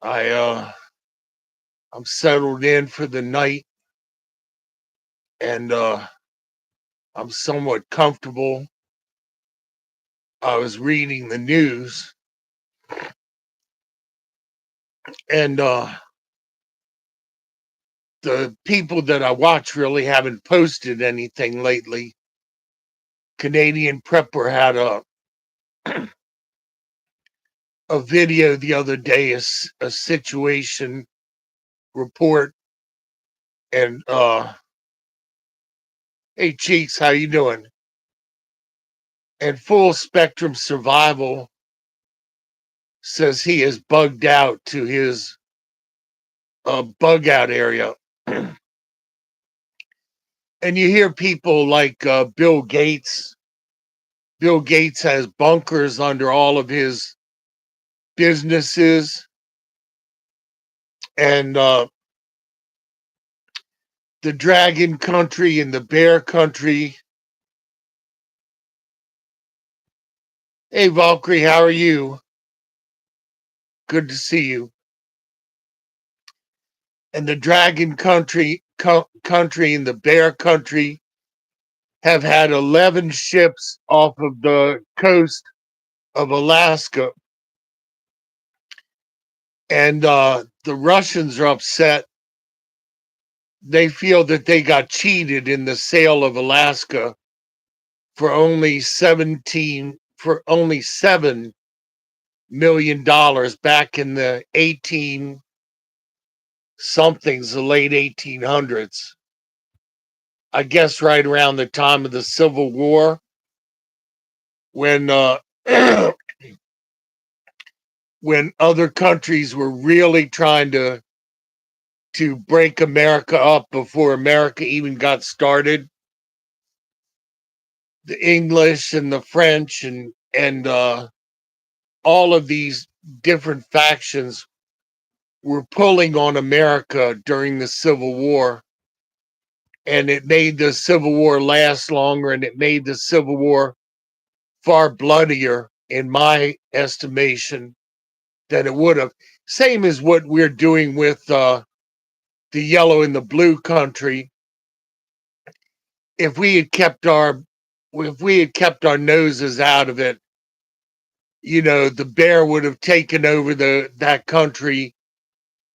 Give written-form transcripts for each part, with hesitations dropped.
I I'm settled in for the night and I'm somewhat comfortable. I was reading the news and the people that I watch really haven't posted anything lately. Canadian Prepper had a video the other day, a situation report, and hey Cheeks, how you doing? And Full Spectrum Survival says he is bugged out to his bug out area. And you hear people like Bill Gates. Bill Gates has bunkers under all of his businesses, and the dragon country and the bear country. Hey, Valkyrie, how are you? Good to see you. And the dragon country and the bear country have had 11 ships off of the coast of Alaska. And the Russians are upset. They feel that they got cheated in the sale of Alaska for only 7 million dollars back in the 18 somethings, the late 1800s. I guess right around the time of the Civil War, when when other countries were really trying to break America up before America even got started. The English and the French and all of these different factions were pulling on America during the Civil War, and it made the Civil War last longer, and it made the Civil War far bloodier, in my estimation, than it would have. Same as what we're doing with the yellow and the blue country. If we had kept our if we had kept our noses out of it, the bear would have taken over that country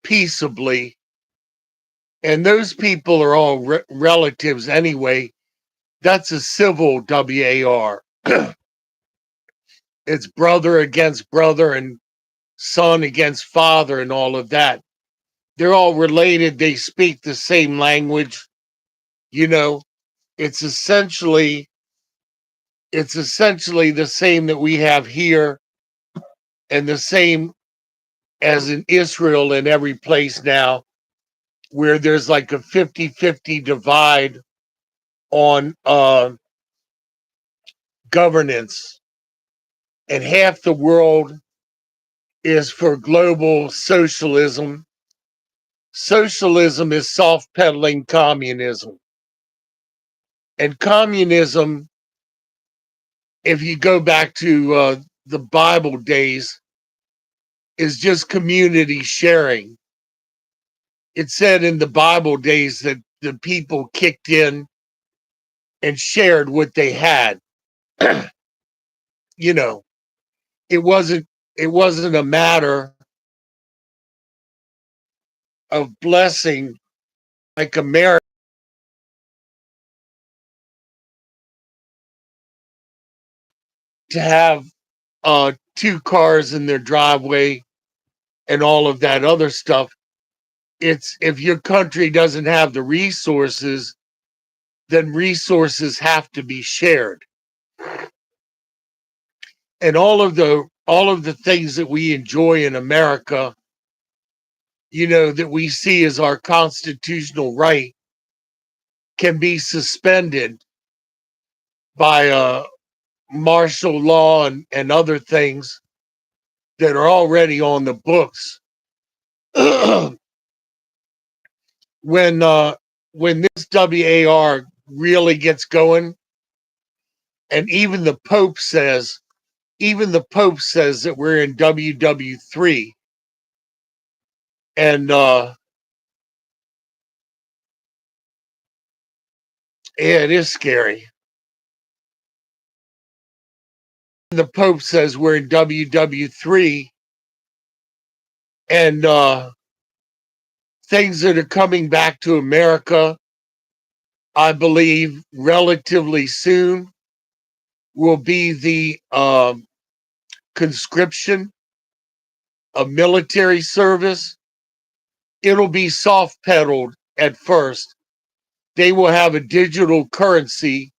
peaceably. And those people are all relatives anyway. That's a civil WAR. It's brother against brother and son against father and all of that. They're all related. They speak the same language. You know, it's essentially the same that we have here, and the same as in Israel and every place now, where there's like a 50-50 divide on governance, and half the world is for global socialism. Socialism is soft peddling communism. And communism, if you go back to the Bible days, is just community sharing. It said in the Bible days that the people kicked in and shared what they had. you know, it wasn't a matter of blessing like America to have two cars in their driveway and all of that other stuff. It's if your country doesn't have the resources, then resources have to be shared. And all of the things that we enjoy in America, that we see as our constitutional right, can be suspended by martial law and other things that are already on the books. when when this WAR really gets going, and even the Pope says that we're in WW3. And yeah, it is scary. The Pope says we're in WW3, and things that are coming back to America, I believe, relatively soon will be the conscription of military service. It'll be soft pedaled at first. They will have a digital currency,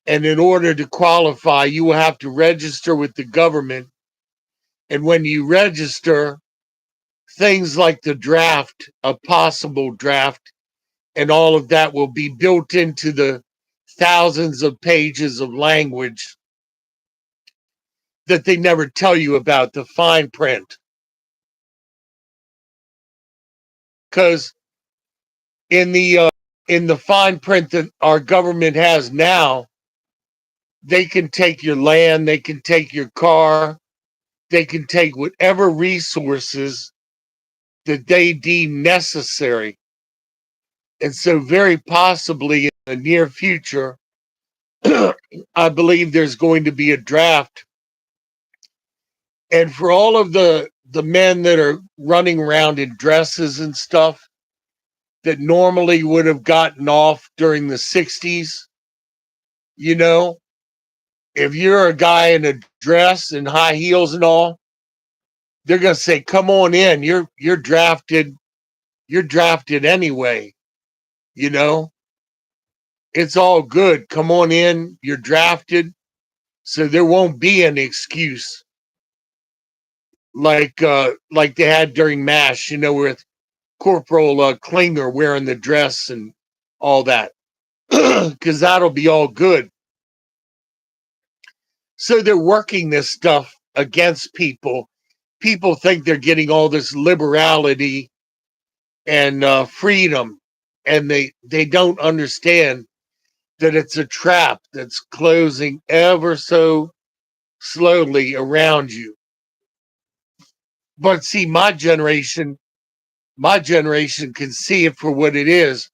and in order to qualify, you will have to register with the government. And when you register, things like the draft, a possible draft, and all of that will be built into the thousands of pages of language that they never tell you about, the fine print. Because in the fine print that our government has now, they can take your land, they can take your car, they can take whatever resources that they deem necessary. And so, very possibly in the near future, I believe there's going to be a draft. And for all of the men that are running around in dresses and stuff that normally would have gotten off during the 60s, you know, if you're a guy in a dress and high heels and all, they're going to say, "Come on in. You're drafted. You're drafted anyway. You know, it's all good. Come on in. You're drafted." So there won't be an excuse like they had during MASH, you know, with Corporal Klinger wearing the dress and all that, because that'll be all good. So they're working this stuff against people. People think they're getting all this liberality and freedom, and they don't understand that it's a trap that's closing ever so slowly around you. But see, my generation can see it for what it is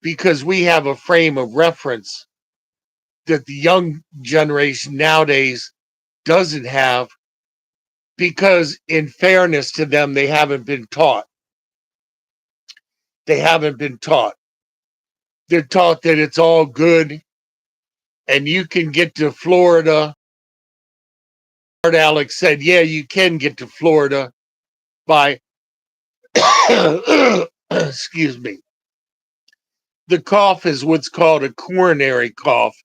because we have a frame of reference that the young generation nowadays doesn't have, because in fairness to them, they haven't been taught. They haven't been taught. They're taught that it's all good and you can get to Florida. Alex said, yeah, you can get to Florida by, excuse me, the cough is what's called a coronary cough.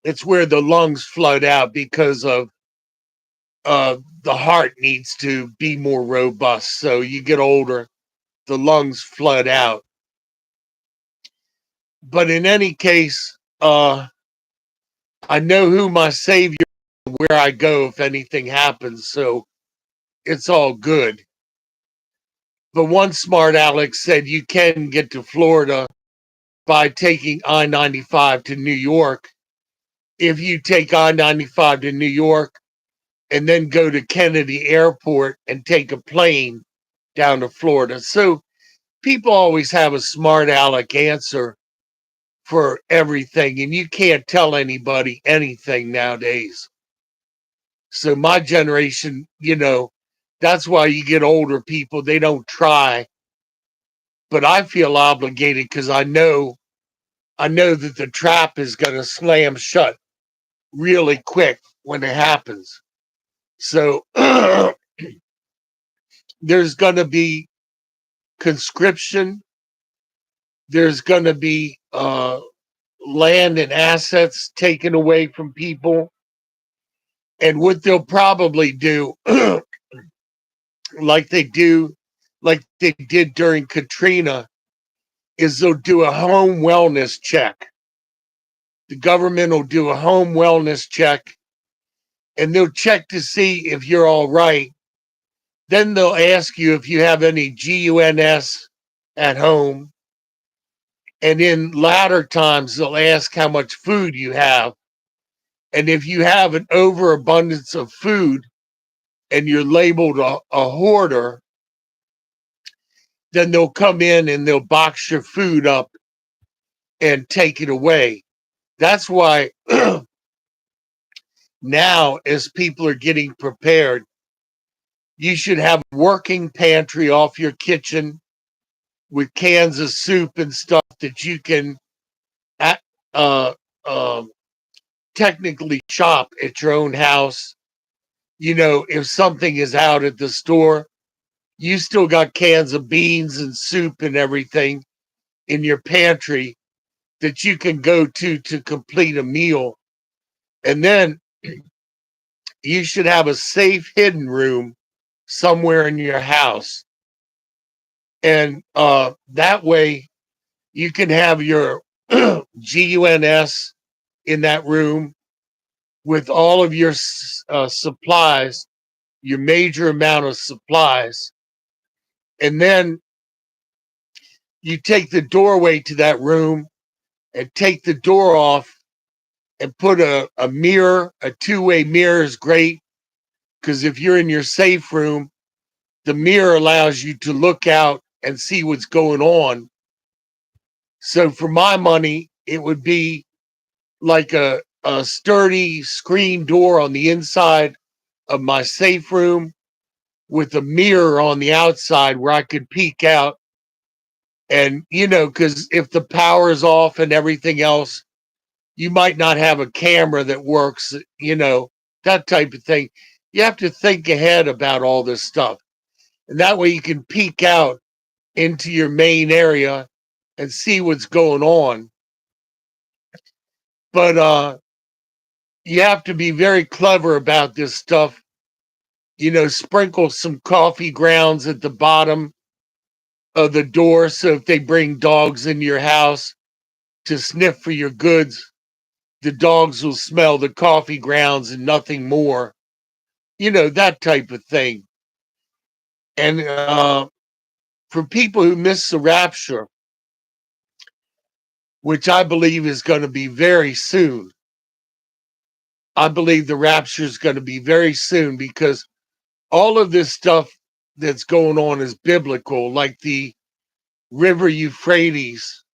It's where the lungs flood out because of the heart needs to be more robust. So you get older, the lungs flood out. But in any case, I know who my savior is, where I go if anything happens. So it's all good. But one smart Alex said you can get to Florida by taking I-95 to New York. If you take I-95 to New York and then go to Kennedy Airport and take a plane down to Florida. So people always have a smart aleck answer for everything, and you can't tell anybody anything nowadays. So my generation, you know, that's why you get older people, they don't try. But I feel obligated because I know that the trap is going to slam shut really quick when it happens. So there's going to be conscription. There's going to be land and assets taken away from people. And what they'll probably do, like they did during Katrina, is they'll do a home wellness check. The government will do a home wellness check, and they'll check to see if you're all right. Then they'll ask you if you have any GUNS at home. And in latter times, they'll ask how much food you have. And if you have an overabundance of food, and you're labeled a hoarder, then they'll come in and they'll box your food up and take it away. That's why now, as people are getting prepared, you should have a working pantry off your kitchen with cans of soup and stuff that you can uh, uh, technically shop at your own house. You know, if something is out at the store, you still got cans of beans and soup and everything in your pantry that you can go to complete a meal. And then you should have a safe hidden room somewhere in your house. And that way you can have your GUNS in that room with all of your supplies, your major amount of supplies. And then you take the doorway to that room and take the door off and put a mirror. A two-way mirror is great because if you're in your safe room, the mirror allows you to look out and see what's going on. So for my money, it would be like a sturdy screen door on the inside of my safe room with a mirror on the outside where I could peek out. And, you know, because if the power is off and everything else, you might not have a camera that works, you know, that type of thing. You have to think ahead about all this stuff. And that way you can peek out into your main area and see what's going on. But you have to be very clever about this stuff. You know, sprinkle some coffee grounds at the bottom of the door so if they bring dogs into your house to sniff for your goods, the dogs will smell the coffee grounds and nothing more. You know, that type of thing. And for people who miss the rapture, which I believe is going to be very soon, I believe the rapture is going to be very soon because all of this stuff that's going on is biblical, like the river Euphrates.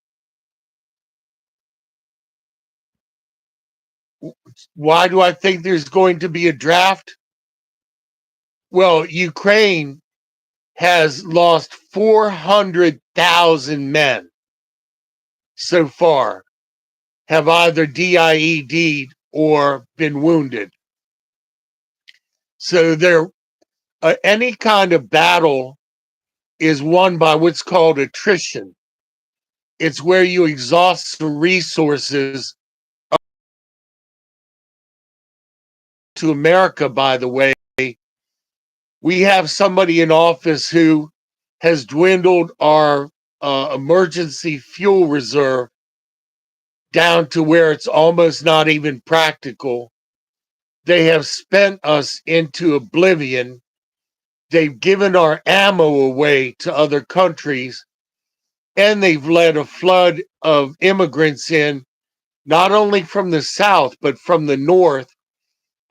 Why do I think there's going to be a draft? Well, Ukraine has lost 400,000 men so far, have either DIED'd or been wounded. So there, any kind of battle is won by what's called attrition. It's where you exhaust the resources. To America, by the way, we have somebody in office who has dwindled our emergency fuel reserve down to where it's almost not even practical. They have spent us into oblivion. They've given our ammo away to other countries, and they've led a flood of immigrants in, not only from the South, but from the North.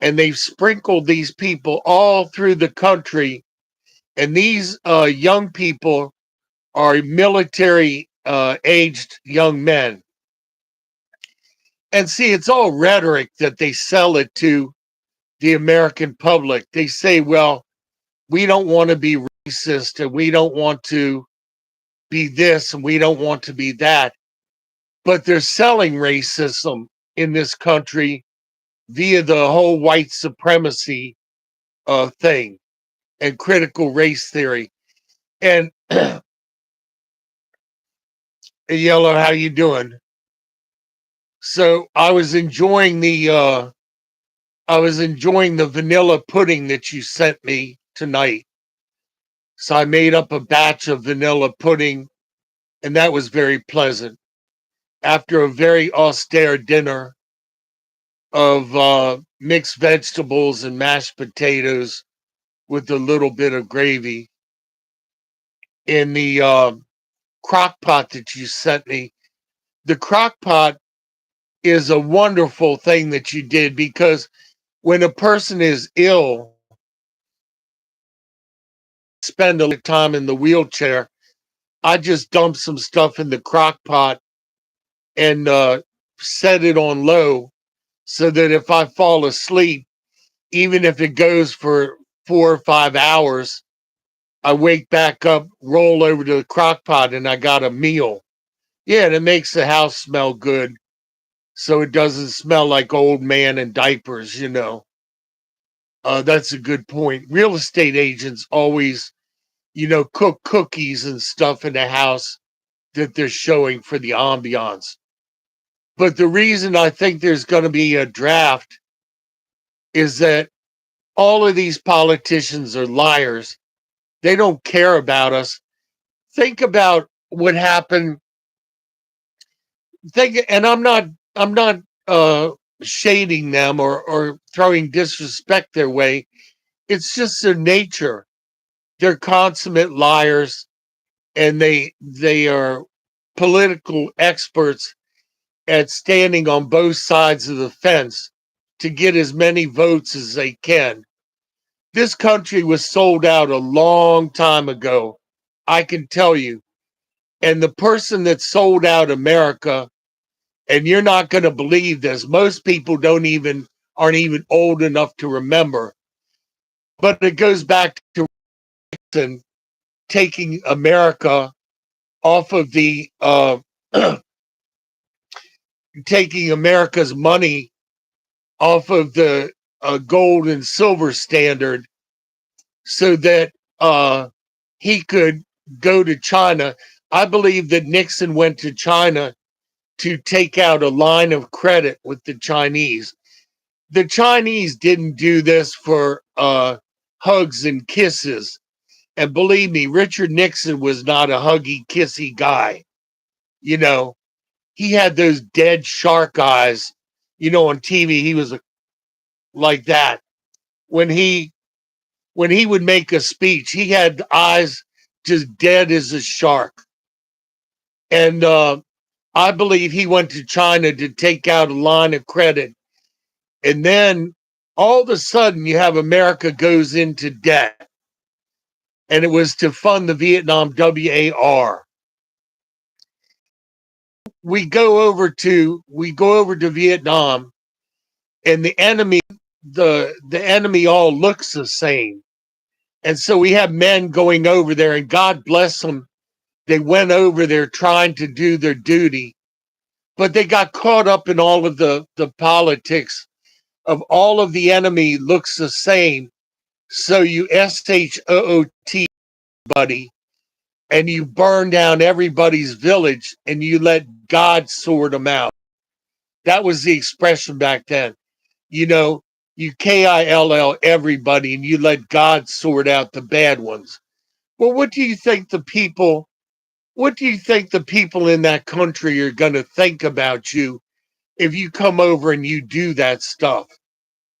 And they've sprinkled these people all through the country. And these young people are military aged young men. And see, it's all rhetoric that they sell it to the American public. They say, well, we don't want to be racist and we don't want to be this and we don't want to be that. But they're selling racism in this country via the whole white supremacy thing and critical race theory. And Yellow, how you doing? So I was enjoying the vanilla pudding that you sent me tonight. So I made up a batch of vanilla pudding, and that was very pleasant. After a very austere dinner of mixed vegetables and mashed potatoes with a little bit of gravy in the crock pot that you sent me. The crock pot is a wonderful thing that you did because when a person is ill spend a lot of time in the wheelchair, I just dump some stuff in the crock pot and set it on low so that if I fall asleep, even if it goes for 4 or 5 hours, I wake back up, roll over to the crock pot, and I got a meal. Yeah, and it makes the house smell good so it doesn't smell like old man in diapers. That's a good point. Real estate agents always, cook cookies and stuff in the house that they're showing for the ambiance. But the reason I think there's going to be a draft is that all of these politicians are liars. They don't care about us. Think about what happened. And I'm not shading them or throwing disrespect their way. It's just their nature. They're consummate liars, and they are political experts at standing on both sides of the fence to get as many votes as they can. This country was sold out a long time ago, I can tell you. And the person that sold out America, and you're not going to believe this, most people aren't even old enough to remember, but it goes back to Nixon taking America off of the taking America's money off of the gold and silver standard so that he could go to China. I believe that Nixon went to China to take out a line of credit with the Chinese. The Chinese didn't do this for hugs and kisses. And believe me, Richard Nixon was not a huggy, kissy guy. You know, he had those dead shark eyes. On TV, he was like that. When he would make a speech, he had eyes just dead as a shark. And I believe he went to China to take out a line of credit. And then all of a sudden, you have America goes into debt. And it was to fund the Vietnam WAR. We go over to Vietnam, and the enemy all looks the same. And so we have men going over there, and God bless them. They went over there trying to do their duty, but they got caught up in all of the politics of all of the enemy looks the same. So you SHOOT, buddy, and you burn down everybody's village and you let God sort them out. That was the expression back then. You KILL everybody and you let God sort out the bad ones. Well, what do you think the people in that country are going to think about you if you come over and you do that stuff?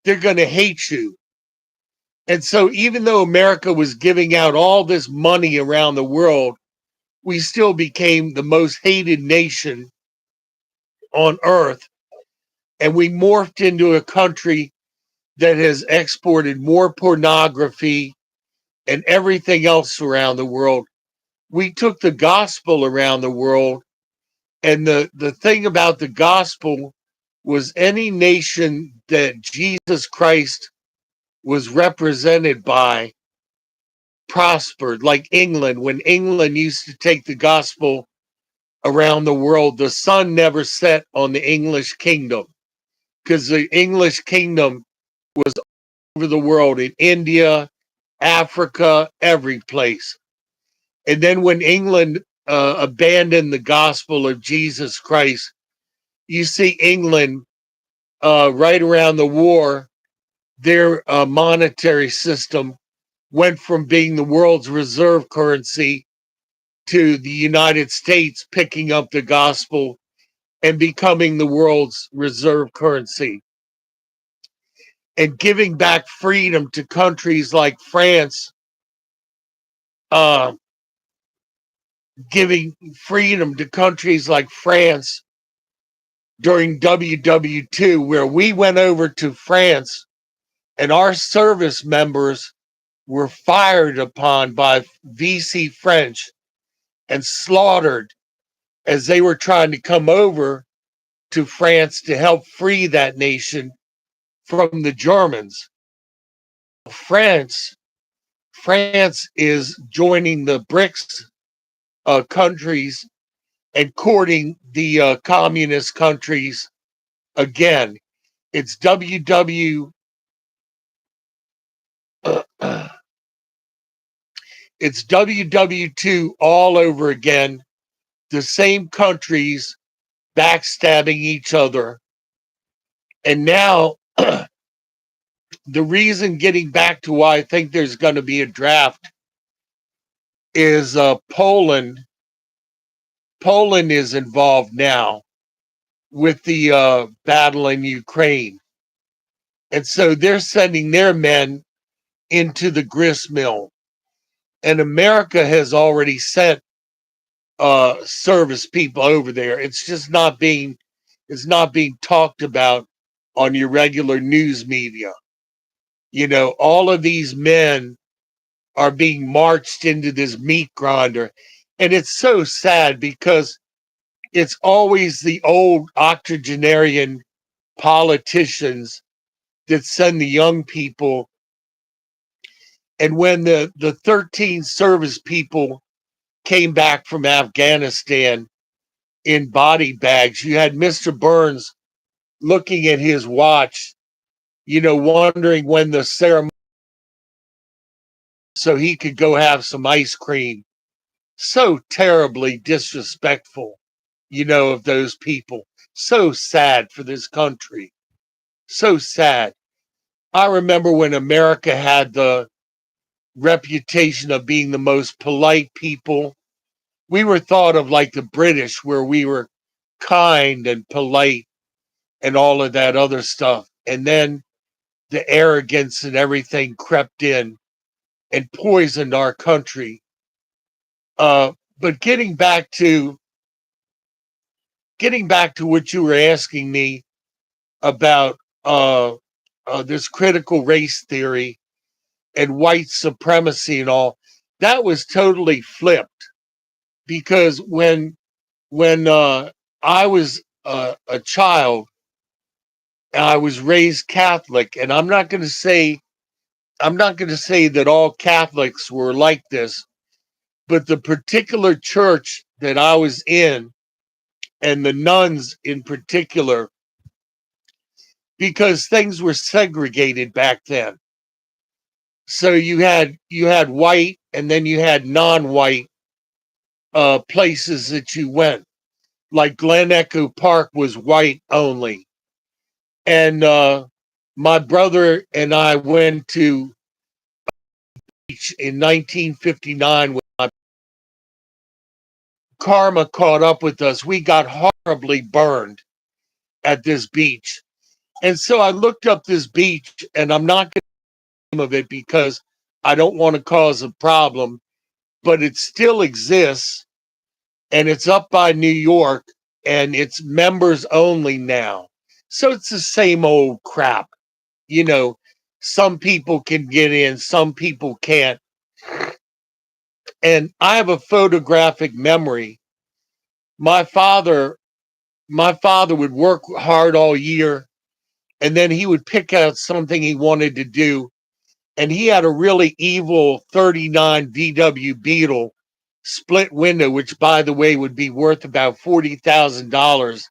They're going to hate you. And so even though America was giving out all this money around the world, we still became the most hated nation on earth. And we morphed into a country that has exported more pornography and everything else around the world. We took the gospel around the world. And the thing about the gospel was any nation that Jesus Christ was represented by prospered, like England. When England used to take the gospel around the world, the sun never set on the English kingdom because the English kingdom was over the world in India, Africa, every place. And then when England abandoned the gospel of Jesus Christ, you see England right around the war, their monetary system went from being the world's reserve currency to the United States picking up the gospel and becoming the world's reserve currency and giving back freedom to countries like France, giving freedom to countries like France during WW2, where we went over to France and our service members were fired upon by VC French and slaughtered as they were trying to come over to France to help free that nation from the Germans. France is joining the BRICS countries and courting the communist countries again. It's it's WW2 all over again. The same countries backstabbing each other. And now the reason, getting back to why I think there's going to be a draft, is Poland. Poland is involved now with the battle in Ukraine. And so they're sending their men into the grist mill. And America has already sent service people over there. It's just not being talked about on your regular news media. You know, all of these men are being marched into this meat grinder. And it's so sad because it's always the old octogenarian politicians that send the young people. And when the 13 service people came back from Afghanistan in body bags, you had Mr. Burns looking at his watch, you know, wondering when the ceremony, so he could go have some ice cream. So terribly disrespectful, you know, of those people. So sad for this country. So sad. I remember when America had the reputation of being the most polite people. We were thought of like the British, where we were kind and polite and all of that other stuff. And then the arrogance and everything crept in and poisoned our country. But getting back to what you were asking me about this critical race theory and white supremacy and all, that was totally flipped. Because when I was a child, I was raised Catholic, and I'm not going to say that all Catholics were like this, but the particular church that I was in, and the nuns in particular, because things were segregated back then. So you had white, and then you had non-white places that you went. Like Glen Echo Park was white only. And my brother and I went to beach in 1959 when my karma caught up with us. We got horribly burned at this beach. And so I looked up this beach, and I'm not going to name of it because I don't want to cause a problem, but it still exists, and it's up by New York, and it's members only now. So it's the same old crap. You know, some people can get in, some people can't. And I have a photographic memory. My father would work hard all year, and then he would pick out something he wanted to do. And he had a really evil 39 VW Beetle split window, which, by the way, would be worth about $40,000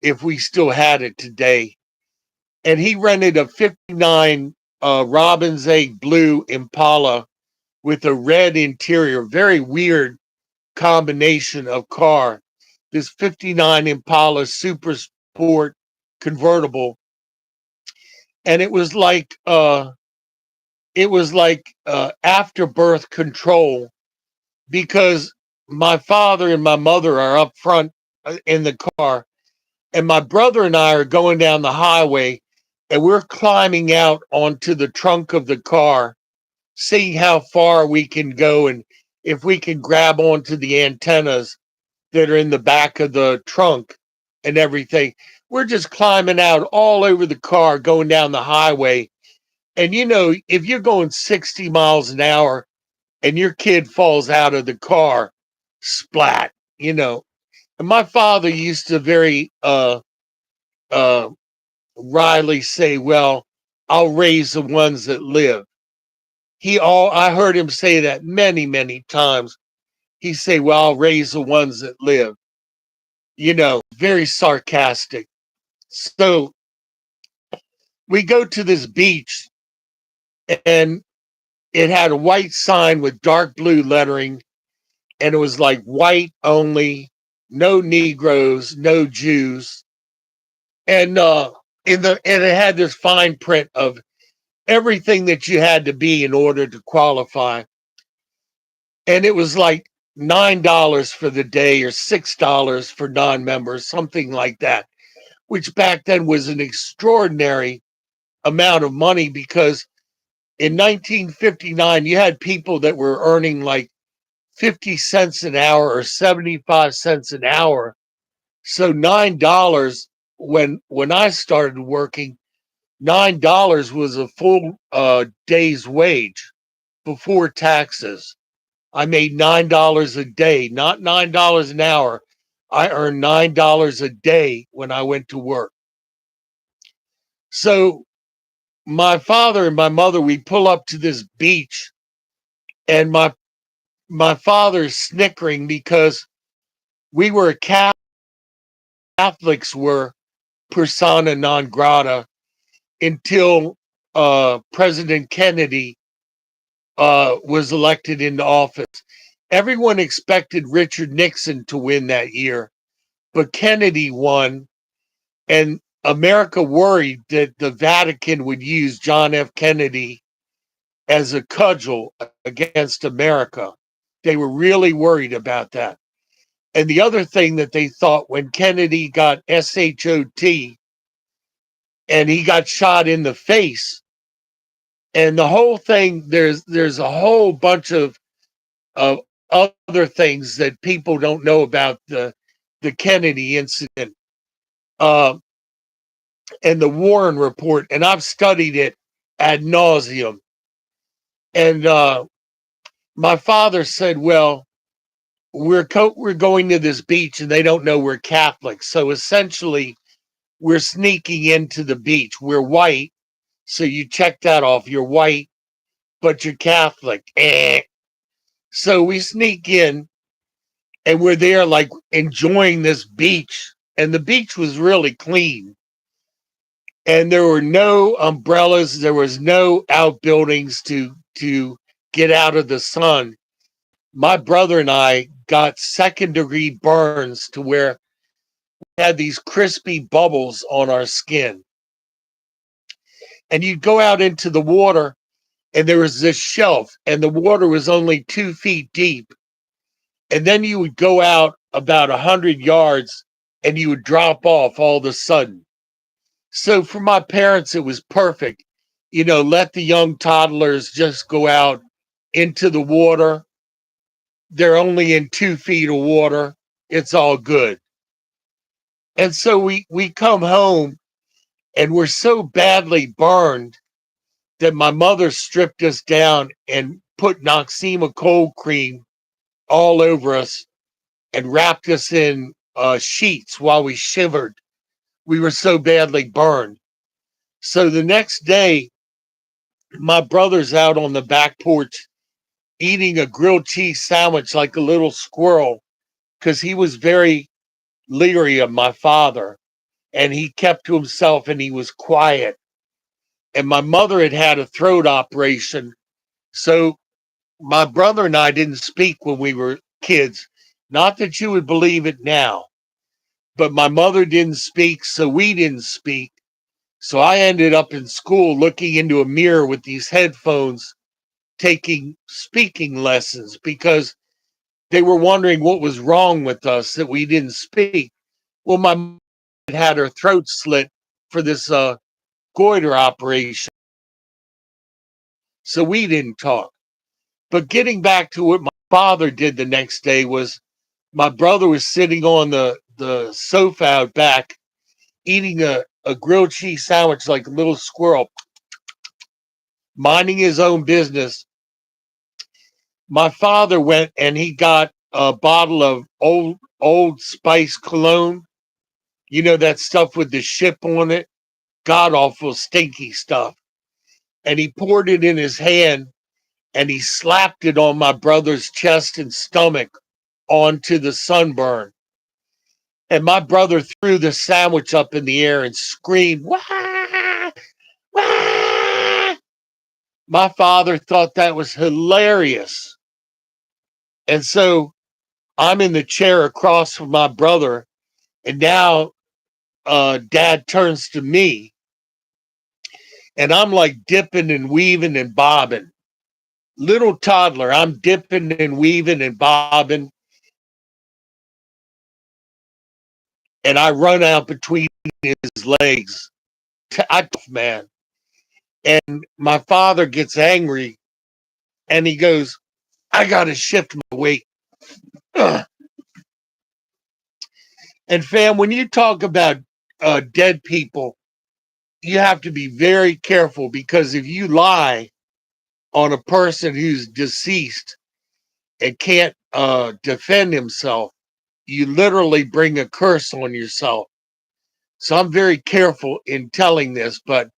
if we still had it today. And he rented a 59 Robin's Egg blue Impala with a red interior. Very weird combination of car. This 59 Impala Super Sport convertible. And it was like after birth control, because my father and my mother are up front in the car, and my brother and I are going down the highway, and we're climbing out onto the trunk of the car, seeing how far we can go and if we can grab onto the antennas that are in the back of the trunk and everything. We're just climbing out all over the car, going down the highway. And if you're going 60 miles an hour and your kid falls out of the car, splat, And my father used to very uh wryly say, well, I'll raise the ones that live. I heard him say that many, many times. He say, well, I'll raise the ones that live, very sarcastic. So we go to this beach, and it had a white sign with dark blue lettering, and it was like white only, no Negroes, no Jews. And and it had this fine print of everything that you had to be in order to qualify. And it was like $9 for the day or $6 for non-members, something like that, which back then was an extraordinary amount of money, because in 1959 you had people that were earning like 50 cents an hour or 75 cents an hour. So $9, when I started working, $9 was a full day's wage before taxes. I made $9 a day, not $9 an hour. I earned $9 a day when I went to work. So my father and my mother, we pull up to this beach, and my father's snickering because we were Catholics were persona non grata until President Kennedy was elected into office. Everyone expected Richard Nixon to win that year, but Kennedy won, and America worried that the Vatican would use John F. Kennedy as a cudgel against America. They were really worried about that. And the other thing that they thought, when Kennedy got SHOT and he got shot in the face, and the whole thing, there's a whole bunch of other things that people don't know about the Kennedy incident, uh, and the Warren report, and I've studied it ad nauseum. And my father said, well, we're going to this beach, and they don't know we're Catholics. So essentially, we're sneaking into the beach. We're white, so you check that off. You're white, but you're Catholic. So we sneak in, and we're there like enjoying this beach. And the beach was really clean. And there were no umbrellas. There was no outbuildings to get out of the sun. My brother and I got second-degree burns to where we had these crispy bubbles on our skin. And you'd go out into the water, and there was this shelf, and the water was only 2 feet deep. And then you would go out about 100 yards, and you would drop off all of a sudden. So for my parents, it was perfect. Let the young toddlers just go out into the water. They're only in 2 feet of water. It's all good. And so we come home, and we're so badly burned that my mother stripped us down and put Noxzema cold cream all over us and wrapped us in sheets while we shivered. We were so badly burned. So the next day, my brother's out on the back porch eating a grilled cheese sandwich like a little squirrel, because he was very leery of my father, and he kept to himself and he was quiet. And my mother had had a throat operation. So my brother and I didn't speak when we were kids. Not that you would believe it now, but my mother didn't speak, so we didn't speak. So I ended up in school looking into a mirror with these headphones, taking speaking lessons, because they were wondering what was wrong with us that we didn't speak. Well, my mom had her throat slit for this goiter operation, so we didn't talk. But getting back to what my father did the next day was, my brother was sitting on the sofa out back eating a grilled cheese sandwich like a little squirrel. minding his own business. My father went and he got a bottle of Old Spice cologne. You know, that stuff with the ship on it, god awful stinky stuff. And he poured it in his hand and he slapped it on my brother's chest and stomach onto the sunburn. And my brother threw the sandwich up in the air and screamed, "Wah! Wah!" My father thought that was hilarious. And so I'm in the chair across from my brother, and now dad turns to me, and I'm like dipping and weaving and bobbing. Little toddler, I'm dipping and weaving and bobbing, and I run out between his legs. Man. And my father gets angry and he goes, "I got to shift my weight." Ugh. And fam, when you talk about dead people, you have to be very careful, because if you lie on a person who's deceased and can't defend himself, you literally bring a curse on yourself. So I'm very careful in telling this, but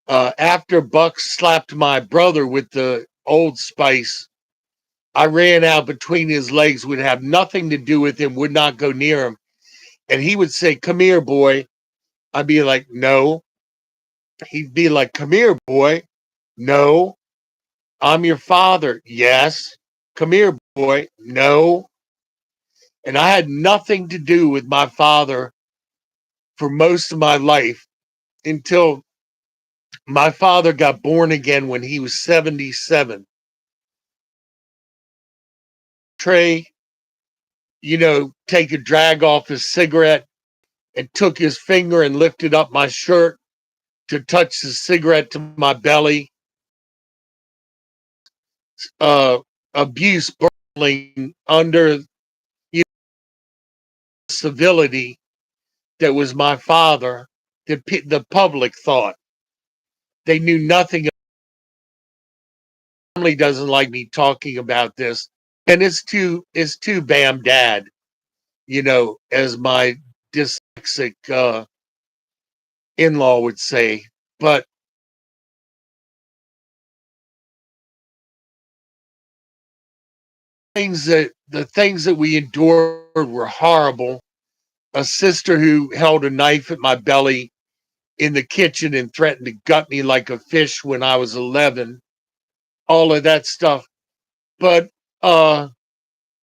after Buck slapped my brother with the Old Spice, I ran out between his legs, would have nothing to do with him, would not go near him. And he would say, "Come here, boy." I'd be like, "No." He'd be like, "Come here, boy." "No." "I'm your father." "Yes." "Come here, boy." "No." And I had nothing to do with my father for most of my life until my father got born again when he was 77. Trey, take a drag off his cigarette and took his finger and lifted up my shirt to touch the cigarette to my belly. Uh, Abuse burling under civility that was my father. The public thought they knew nothing. Family doesn't like me talking about this, and it's too bam dad, as my dyslexic in-law would say. But the things that we endured were horrible. A sister who held a knife at my belly in the kitchen and threatened to gut me like a fish when I was 11. All of that stuff. But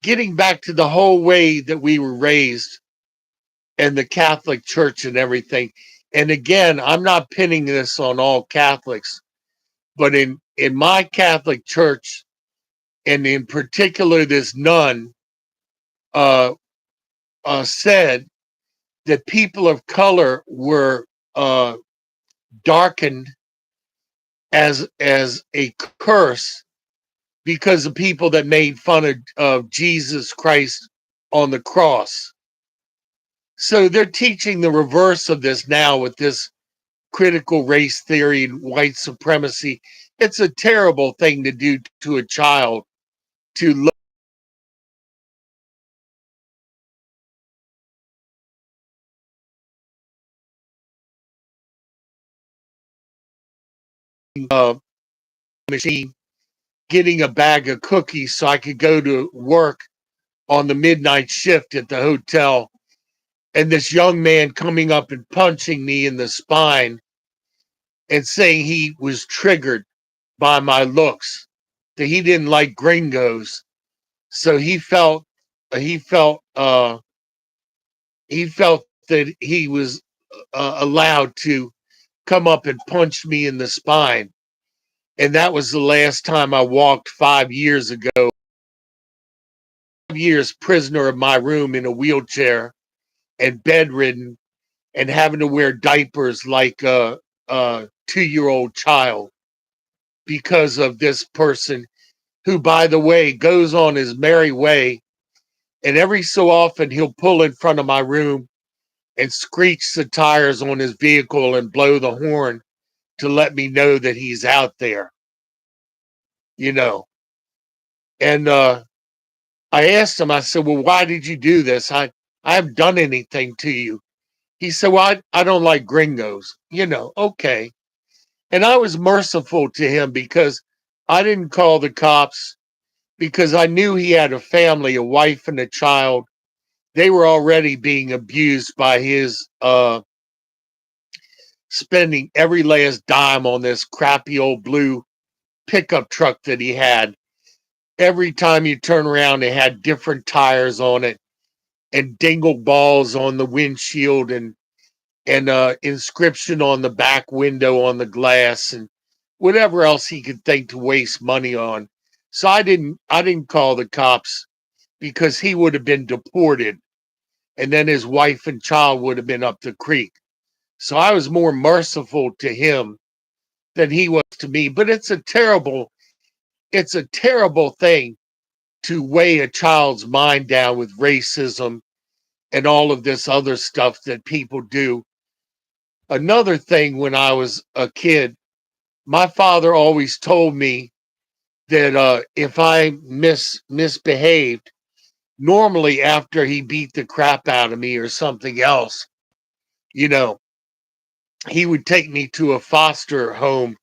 getting back to the whole way that we were raised and the Catholic Church and everything. And again, I'm not pinning this on all Catholics, but in my Catholic church, and in particular this nun, uh, said that people of color were uh, darkened as a curse because of people that made fun of Jesus Christ on the cross. So they're teaching the reverse of this now with this critical race theory and white supremacy. It's a terrible thing to do to a child, to look machine, getting a bag of cookies so I could go to work on the midnight shift at the hotel, and this young man coming up and punching me in the spine and saying he was triggered by my looks, that he didn't like gringos. So he felt he felt that he was allowed to come up and punch me in the spine. And that was the last time I walked 5 years ago. 5 years prisoner of my room in a wheelchair and bedridden and having to wear diapers like a 2-year-old child because of this person who, by the way, goes on his merry way. And every so often he'll pull in front of my room and screech the tires on his vehicle and blow the horn to let me know that he's out there, you know. And I asked him, I said, well, why did you do this? I haven't done anything to you. He said, well, I don't like gringos, okay. And I was merciful to him because I didn't call the cops because I knew he had a family, a wife and a child. They were already being abused by his spending every last dime on this crappy old blue pickup truck that he had. Every time you turn around, it had different tires on it and dingle balls on the windshield and inscription on the back window on the glass and whatever else he could think to waste money on. So I didn't call the cops because he would have been deported and then his wife and child would have been up the creek. So I was more merciful to him than he was to me. But it's a terrible thing to weigh a child's mind down with racism and all of this other stuff that people do. Another thing, when I was a kid, my father always told me that if I misbehaved, normally after he beat the crap out of me or something else, you know, he would take me to a foster home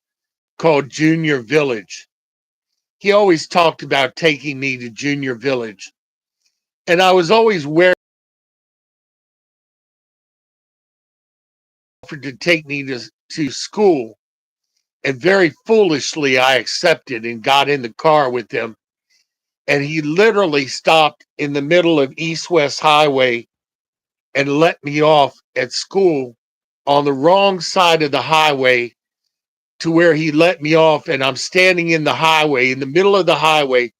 called Junior Village. He always talked about taking me to Junior Village. And I was always wary to take me to school. And very foolishly, I accepted and got in the car with him. And he literally stopped in the middle of East West Highway and let me off at school on the wrong side of the highway to where he let me off. And I'm standing in the highway, in the middle of the highway,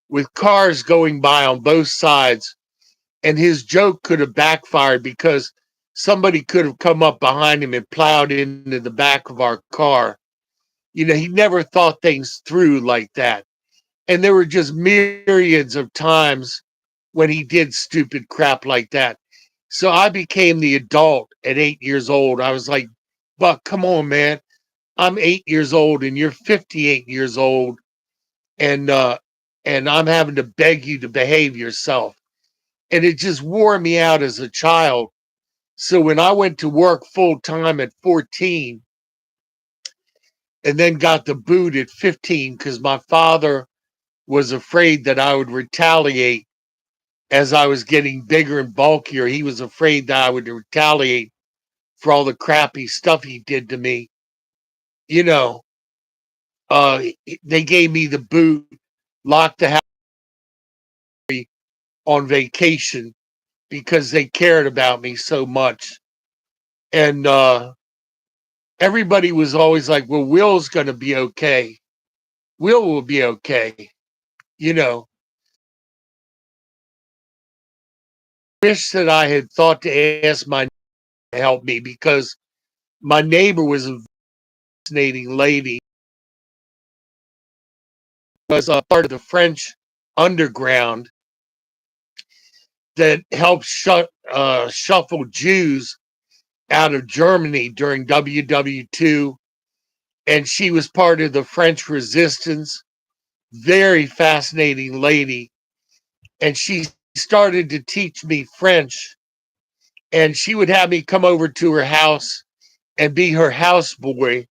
with cars going by on both sides. And his joke could have backfired because somebody could have come up behind him and plowed into the back of our car. He never thought things through like that. And there were just myriads of times when he did stupid crap like that. So I became the adult at 8 years old. I was like, Buck, come on, man. I'm 8 years old and you're 58 years old. And I'm having to beg you to behave yourself. And it just wore me out as a child. So when I went to work full time at 14 and then got the boot at 15 because my father was afraid that I would retaliate as I was getting bigger and bulkier. He was afraid that I would retaliate for all the crappy stuff he did to me. You know, they gave me the boot, locked the house on vacation because they cared about me so much. And everybody was always like, well, Will's going to be okay. Will be okay. You know, wish that I had thought to ask my to help me because my neighbor was a fascinating lady. Was a part of the French underground that helped shuffle Jews out of Germany during WW2. And she was part of the French resistance. Very fascinating lady. And she started to teach me French. And she would have me come over to her house and be her houseboy.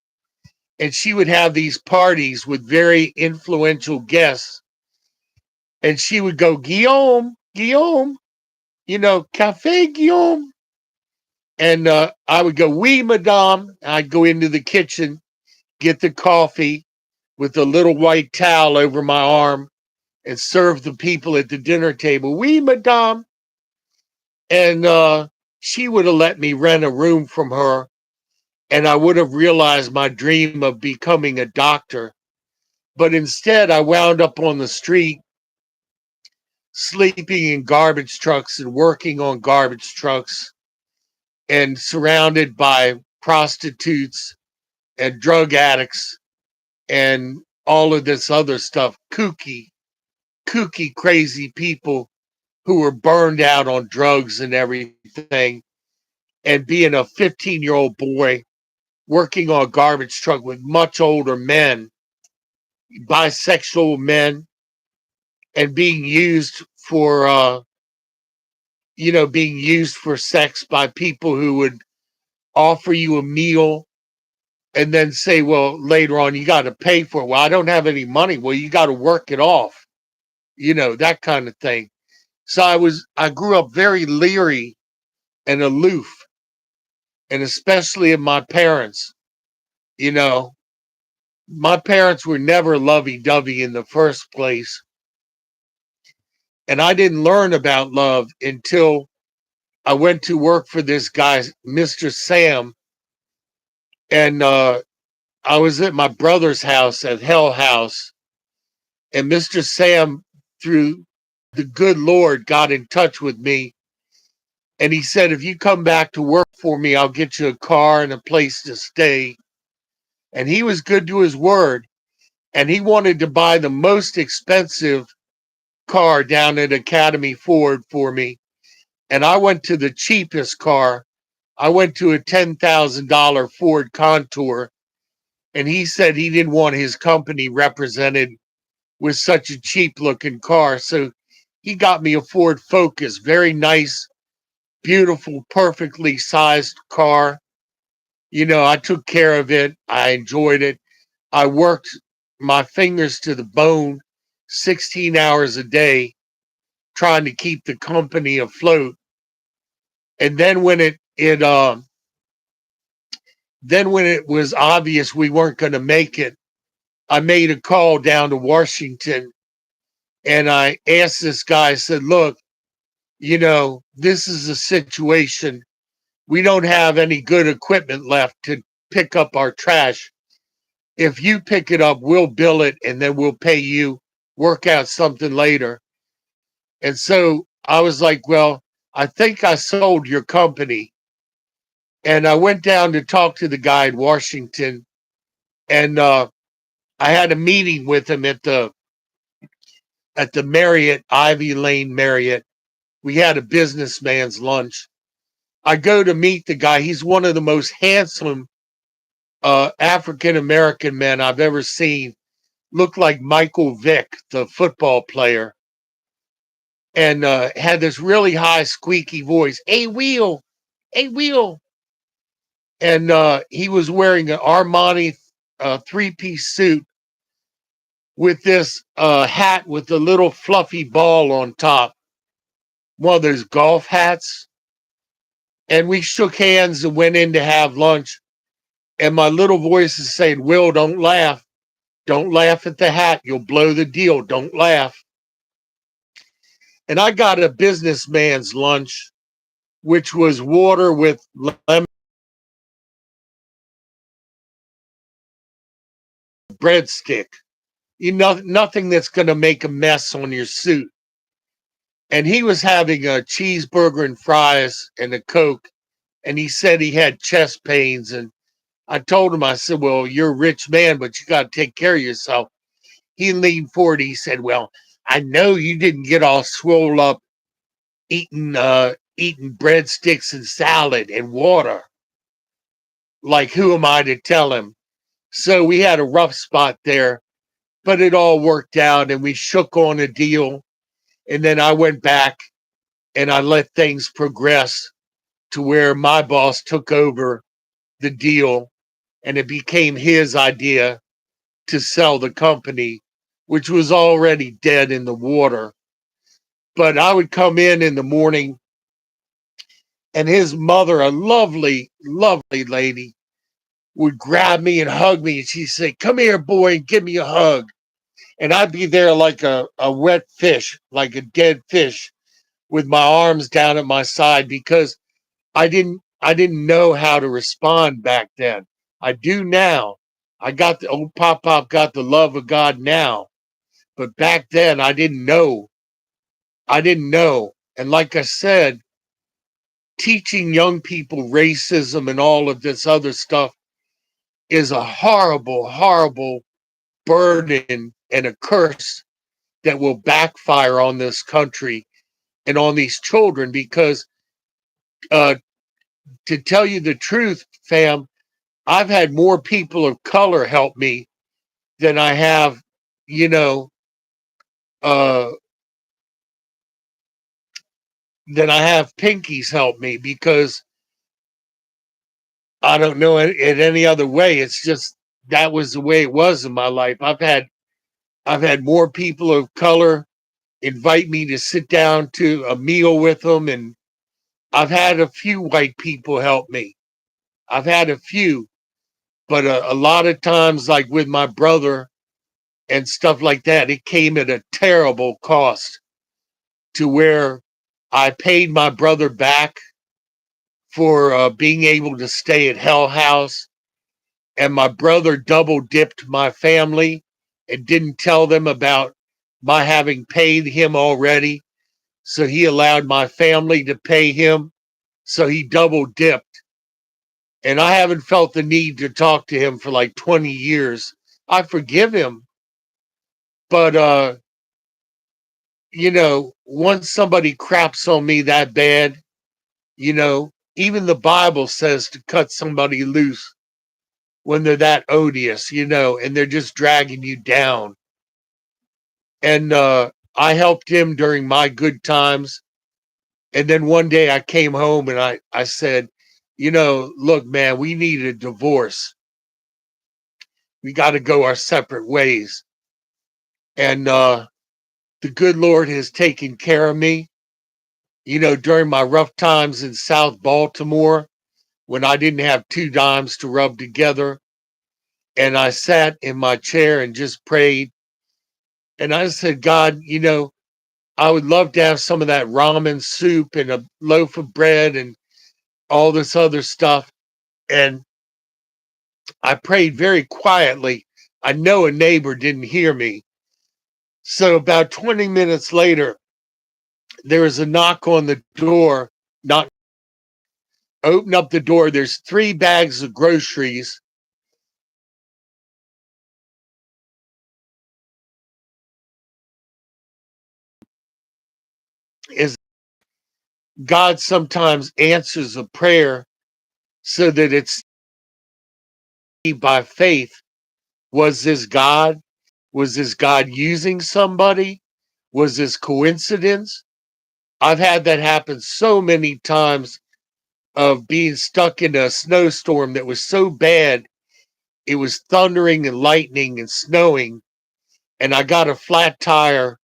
And she would have these parties with very influential guests. And she would go, Guillaume, Guillaume, Cafe Guillaume. And I would go, oui, madame. I'd go into the kitchen, get the coffee with a little white towel over my arm and serve the people at the dinner table. Oui, madame. And she would have let me rent a room from her. And I would have realized my dream of becoming a doctor. But instead, I wound up on the street, sleeping in garbage trucks and working on garbage trucks and surrounded by prostitutes and drug addicts and all of this other stuff, kooky, crazy people who were burned out on drugs and everything. And being a 15-year-old boy working on a garbage truck with much older men, bisexual men, and being used for being used for sex by people who would offer you a meal and then say, well, later on you got to pay for it. Well, I don't have any money. Well, you got to work it off, that kind of thing. So I grew up very leery and aloof, and especially in my parents. You know, my parents were never lovey-dovey in the first place, and I didn't learn about love until I went to work for this guy, Mr. Sam, and I was at my brother's house at Hell House, and Mr. Sam, through the good Lord, got in touch with me, and he said, if you come back to work for me, I'll get you a car and a place to stay. And he was good to his word, and he wanted to buy the most expensive car down at Academy Ford for me. And I went to the cheapest car. I went to a $10,000 Ford Contour, and he said he didn't want his company represented with such a cheap looking car. So he got me a Ford Focus, very nice, beautiful, perfectly sized car. I took care of it. I enjoyed it. I worked my fingers to the bone 16 hours a day trying to keep the company afloat. And then when it was obvious we weren't going to make it, I made a call down to Washington, and I asked this guy, I said, look, this is a situation. We don't have any good equipment left to pick up our trash. If you pick it up, we'll bill it and then we'll pay you, work out something later. And so I was like, well, I think I sold your company. And I went down to talk to the guy in Washington, and I had a meeting with him at the Marriott, Ivy Lane Marriott. We had a businessman's lunch. I go to meet the guy. He's one of the most handsome African American men I've ever seen. Looked like Michael Vick, the football player, and had this really high, squeaky voice. Hey, Wheel, hey, Wheel. And he was wearing an Armani three-piece suit with this hat with a little fluffy ball on top. One of those golf hats. And we shook hands and went in to have lunch. And my little voice is saying, Will, don't laugh. Don't laugh at the hat. You'll blow the deal. Don't laugh. And I got a businessman's lunch, which was water with lemon breadstick. Nothing that's going to make a mess on your suit. And he was having a cheeseburger and fries and a Coke. And he said he had chest pains. And I told him, I said, well, you're a rich man, but you got to take care of yourself. He leaned forward. He said, well, I know you didn't get all swole up eating breadsticks and salad and water. Like, who am I to tell him? So we had a rough spot there, but it all worked out and we shook on a deal. And then I went back and I let things progress to where my boss took over the deal, and it became his idea to sell the company, which was already dead in the water. But I would come in the morning, and his mother, a lovely, lovely lady, would grab me and hug me. And she'd say, come here, boy, and give me a hug. And I'd be there like a wet fish, like a dead fish, with my arms down at my side, because I didn't know how to respond back then. I do now. I got the old Pop got the love of God now. But back then I didn't know. I didn't know. And like I said, teaching young people racism and all of this other stuff is a horrible, horrible burden and a curse that will backfire on this country and on these children, because to tell you the truth, fam, I've had more people of color help me than I have, you know, uh, than I have pinkies help me, because I don't know it any other way. It's just that was the way it was in my life. I've had more people of color invite me to sit down to a meal with them, and I've had a few white people help me. I've had a few, but a lot of times, like with my brother and stuff like that, it came at a terrible cost, to where I paid my brother back for being able to stay at Hell House, and my brother double dipped my family and didn't tell them about my having paid him already. So he allowed my family to pay him. So he double dipped. And I haven't felt the need to talk to him for like 20 years. I forgive him. But, once somebody craps on me that bad, even the Bible says to cut somebody loose when they're that odious, and they're just dragging you down. And I helped him during my good times. And then one day I came home and I said, look, man, we need a divorce. We got to go our separate ways. And the good Lord has taken care of me. During my rough times in South Baltimore, when I didn't have two dimes to rub together, and I sat in my chair and just prayed. And I said, God, I would love to have some of that ramen soup and a loaf of bread and all this other stuff. And I prayed very quietly. I know a neighbor didn't hear me. So about 20 minutes later, there was a knock on the door. Knock, open up the door. There's 3 bags of groceries. Is God sometimes answers a prayer so that it's by faith. Was this God? Was this God using somebody? Was this coincidence? I've had that happen so many times, of being stuck in a snowstorm that was so bad. It was thundering and lightning and snowing. And I got a flat tire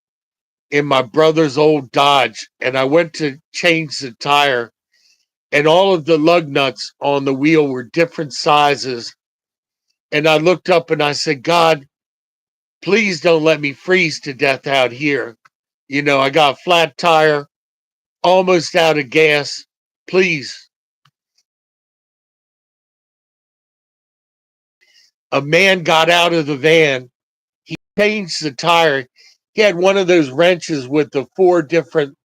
in my brother's old Dodge. And I went to change the tire. And all of the lug nuts on the wheel were different sizes. And I looked up and I said, God, please don't let me freeze to death out here. I got a flat tire, almost out of gas. Please. A man got out of the van. He changed the tire. He had one of those wrenches with the 4 different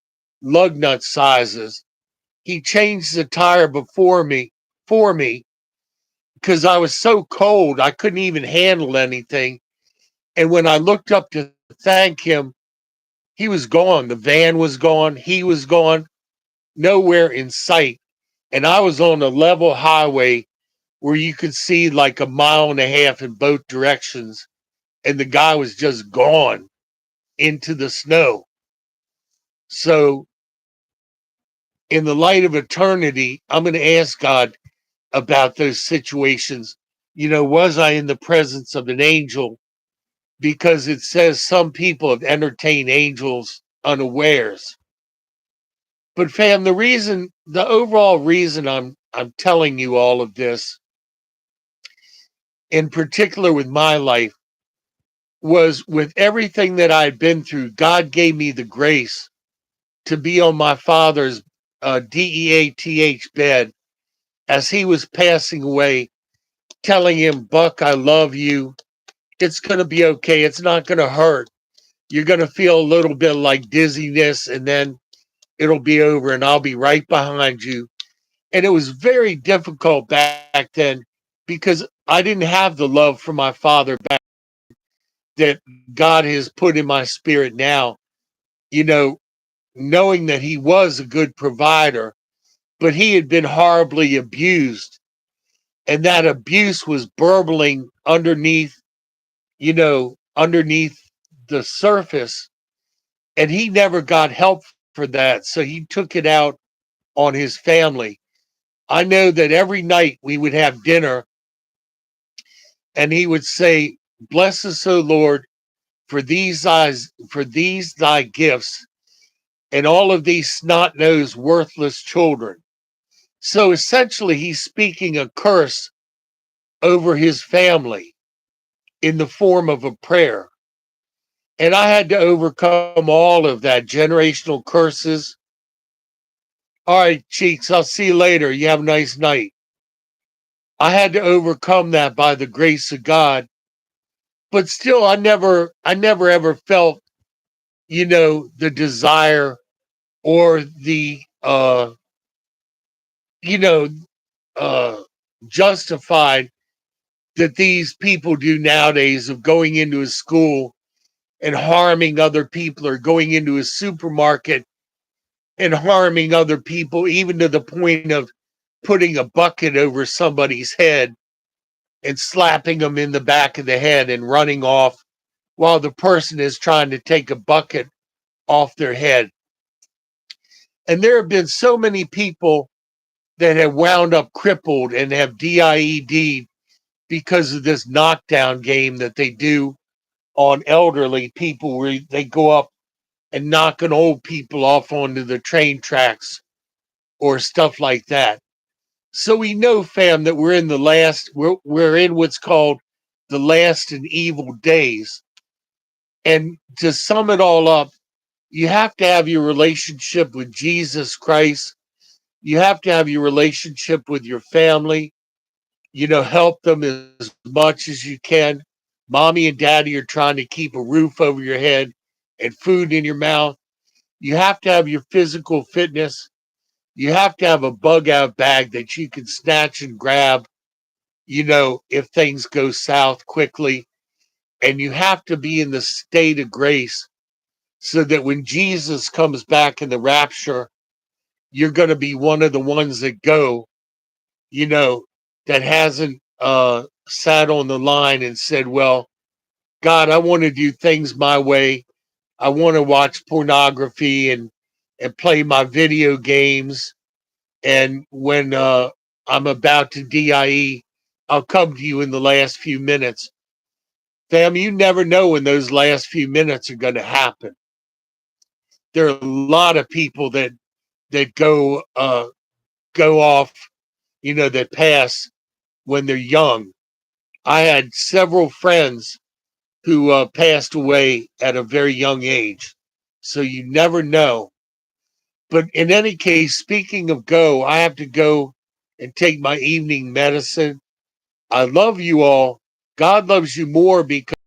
lug nut sizes. He changed the tire for me, because I was so cold I couldn't even handle anything. And when I looked up to thank him, he was gone. The van was gone. He was gone. Nowhere in sight. And I was on a level highway where you could see like a mile and a half in both directions. And the guy was just gone into the snow. So, in the light of eternity, I'm going to ask God about those situations. Was I in the presence of an angel? Because it says some people have entertained angels unawares. But fam, the overall reason I'm telling you all of this, in particular with my life, was with everything that I'd been through. God gave me the grace to be on my father's DEATH bed as he was passing away, telling him, Buck, I love you. It's going to be okay. It's not going to hurt. You're going to feel a little bit like dizziness, and then it'll be over, and I'll be right behind you. And it was very difficult back then, because I didn't have the love for my father back that God has put in my spirit now, you know, knowing that he was a good provider, but he had been horribly abused. and that abuse was burbling underneath, underneath the surface, and he never got help for that. So he took it out on his family. I know that every night we would have dinner and he would say, "Bless us, O Lord, for these thy gifts, and all of these snot-nosed, worthless children." So essentially, he's speaking a curse over his family in the form of a prayer. And I had to overcome all of that generational curses. All right, Cheeks, I'll see you later. You have a nice night. I had to overcome that by the grace of God. But still, I never ever felt, the desire or the, you know, uh, justified that these people do nowadays of going into a school and harming other people, or going into a supermarket and harming other people, even to the point of putting a bucket over somebody's head and slapping them in the back of the head and running off while the person is trying to take a bucket off their head. And there have been so many people that have wound up crippled and have DIED because of this knockdown game that they do on elderly people, where they go up and knocking old people off onto the train tracks or stuff like that. So we know, fam, that we're in what's called the last and evil days. And to sum it all up, you have to have your relationship with Jesus Christ. You have to have your relationship with your family. Help them as much as you can. Mommy and daddy are trying to keep a roof over your head and food in your mouth. You have to have your physical fitness. You have to have a bug out bag that you can snatch and grab, if things go south quickly. And you have to be in the state of grace so that when Jesus comes back in the rapture, you're going to be one of the ones that go, you know, that hasn't sat on the line and said, well, God, I want to do things my way. I want to watch pornography and play my video games. And when I'm about to DIE, I'll come to you in the last few minutes. Fam, you never know when those last few minutes are going to happen. There are a lot of people that go off, that pass when they're young. I had several friends who passed away at a very young age. So you never know. But in any case, speaking of go, I have to go and take my evening medicine. I love you all. God loves you more because,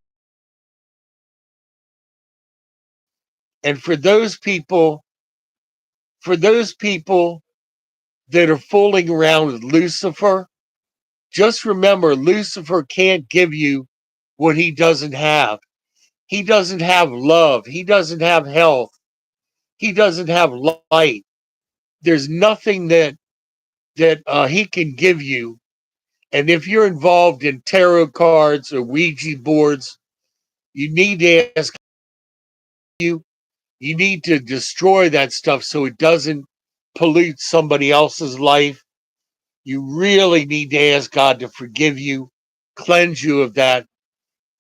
and for those people that are fooling around with Lucifer, just remember Lucifer can't give you what he doesn't have. He doesn't have love. He doesn't have health. He doesn't have light. There's nothing that he can give you. And if you're involved in tarot cards or Ouija boards, you need to ask you. You need to destroy that stuff so it doesn't pollute somebody else's life. You really need to ask God to forgive you, cleanse you of that,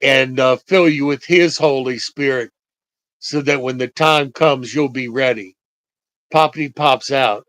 and fill you with His Holy Spirit so that when the time comes, you'll be ready. Poppity Pops out.